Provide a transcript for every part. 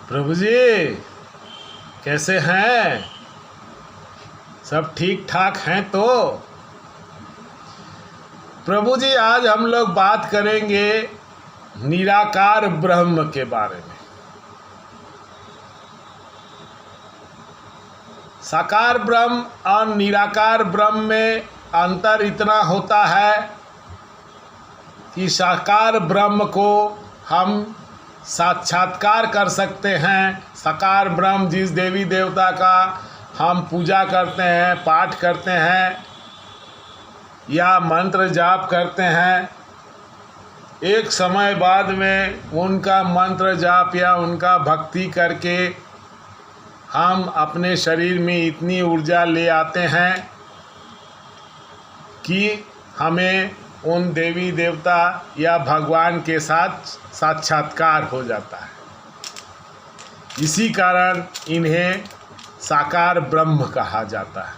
प्रभु जी कैसे हैं? सब ठीक ठाक हैं तो? प्रभु जी आज हम लोग बात करेंगे निराकार ब्रह्म के बारे में। साकार ब्रह्म और निराकार ब्रह्म में अंतर इतना होता है कि साकार ब्रह्म को हम साक्षात्कार कर सकते हैं। साकार ब्रह्म जिस देवी देवता का हम पूजा करते हैं, पाठ करते हैं या मंत्र जाप करते हैं, एक समय बाद में उनका मंत्र जाप या उनका भक्ति करके हम अपने शरीर में इतनी ऊर्जा ले आते हैं कि हमें उन देवी देवता या भगवान के साथ साक्षात्कार हो जाता है। इसी कारण इन्हें साकार ब्रह्म कहा जाता है।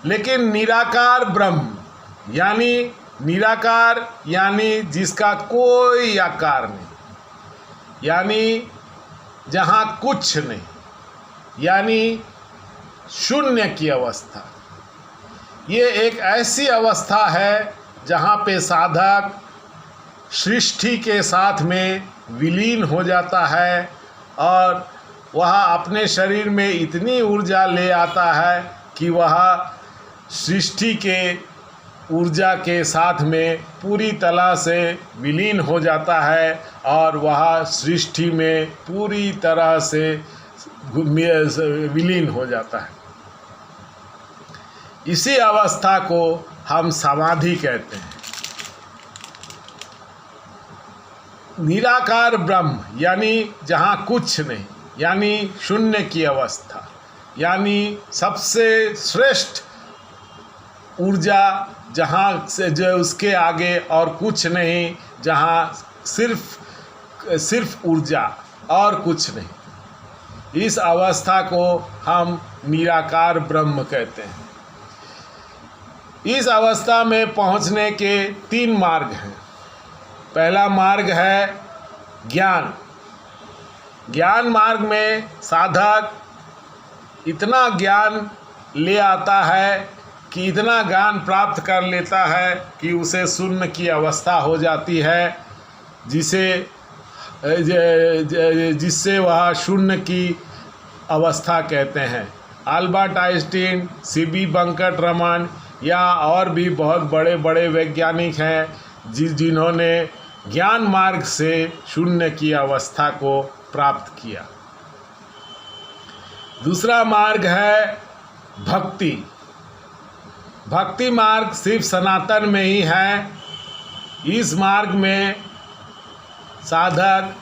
लेकिन निराकार ब्रह्म यानी निराकार यानी जिसका कोई आकार नहीं, यानी जहाँ कुछ नहीं, यानी शून्य की अवस्था। ये एक ऐसी अवस्था है जहाँ पे साधक सृष्टि के साथ में विलीन हो जाता है और वह अपने शरीर में इतनी ऊर्जा ले आता है कि वह सृष्टि के ऊर्जा के साथ में पूरी तरह से विलीन हो जाता है और वह सृष्टि में पूरी तरह से विलीन हो जाता है। इसी अवस्था को हम समाधि कहते हैं। निराकार ब्रह्म यानी जहाँ कुछ नहीं, यानी शून्य की अवस्था, यानी सबसे श्रेष्ठ ऊर्जा जहाँ से जो उसके आगे और कुछ नहीं, जहाँ सिर्फ ऊर्जा और कुछ नहीं। इस अवस्था को हम निराकार ब्रह्म कहते हैं। इस अवस्था में पहुंचने के 3 मार्ग हैं। पहला मार्ग है ज्ञान। ज्ञान मार्ग में साधक इतना ज्ञान ले आता है कि इतना ज्ञान प्राप्त कर लेता है कि उसे शून्य की अवस्था हो जाती है, जिससे वह शून्य की अवस्था कहते हैं। अल्बर्ट आइंस्टीन, सीबी वेंकटरमन या और भी बहुत बड़े बड़े वैज्ञानिक हैं जिन्होंने ज्ञान मार्ग से शून्य की अवस्था को प्राप्त किया। दूसरा मार्ग है भक्ति। भक्ति मार्ग सिर्फ सनातन में ही है। इस मार्ग में साधक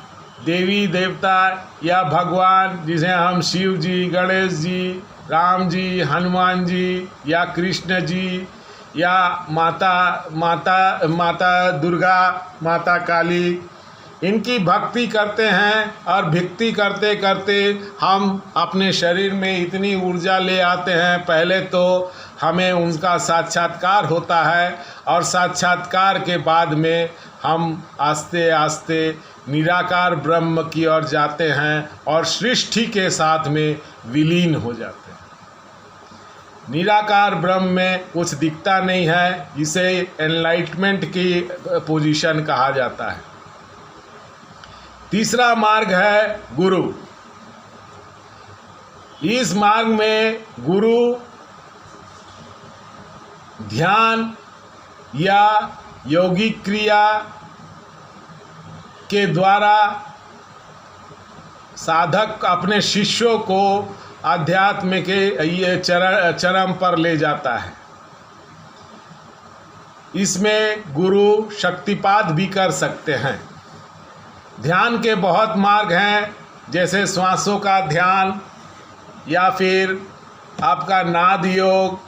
देवी देवता या भगवान, जिसे हम शिव जी, गणेश जी, राम जी, हनुमान जी या कृष्ण जी या माता दुर्गा, माता काली, इनकी भक्ति करते हैं और भक्ति करते करते हम अपने शरीर में इतनी ऊर्जा ले आते हैं। पहले तो हमें उनका साक्षात्कार होता है और साक्षात्कार के बाद में हम आस्ते आस्ते निराकार ब्रह्म की ओर जाते हैं और सृष्टि के साथ में विलीन हो जाते हैं। निराकार ब्रह्म में कुछ दिखता नहीं है, इसे एनलाइटमेंट की पोजीशन कहा जाता है। तीसरा मार्ग है गुरु। इस मार्ग में गुरु ध्यान या योगिक क्रिया के द्वारा साधक अपने शिष्यों को आध्यात्म के ये चरम पर ले जाता है। इसमें गुरु शक्तिपात भी कर सकते हैं। ध्यान के बहुत मार्ग हैं, जैसे श्वासों का ध्यान या फिर आपका नाद योग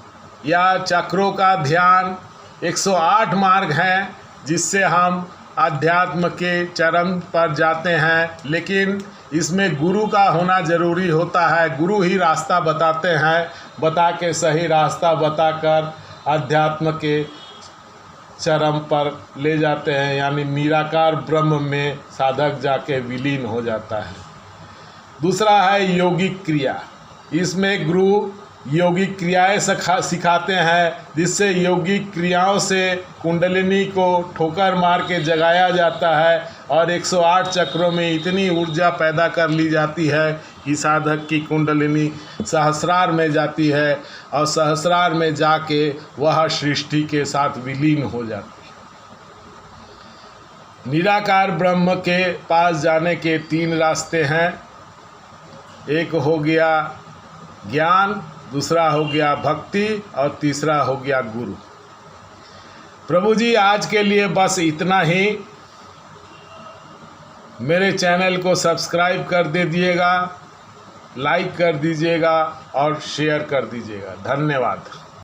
या चक्रों का ध्यान। 108 मार्ग हैं जिससे हम आध्यात्म के चरम पर जाते हैं। लेकिन इसमें गुरु का होना ज़रूरी होता है। गुरु ही रास्ता बताते हैं, बता के सही रास्ता बताकर आध्यात्म के चरम पर ले जाते हैं, यानी निराकार ब्रह्म में साधक जाके विलीन हो जाता है। दूसरा है योगिक क्रिया। इसमें गुरु योगिक क्रियाएं सिखाते हैं, जिससे योगिक क्रियाओं से कुंडलिनी को ठोकर मार के जगाया जाता है और 108 चक्रों में इतनी ऊर्जा पैदा कर ली जाती है कि साधक की कुंडलिनी सहस्रार में जाती है और सहस्रार में जाके वह सृष्टि के साथ विलीन हो जाती है। निराकार ब्रह्म के पास जाने के 3 रास्ते हैं। एक हो गया ज्ञान, दूसरा हो गया भक्ति और तीसरा हो गया गुरु। प्रभु जी आज के लिए बस इतना ही। मेरे चैनल को सब्सक्राइब कर दीजिएगा, लाइक कर दीजिएगा और शेयर कर दीजिएगा। धन्यवाद।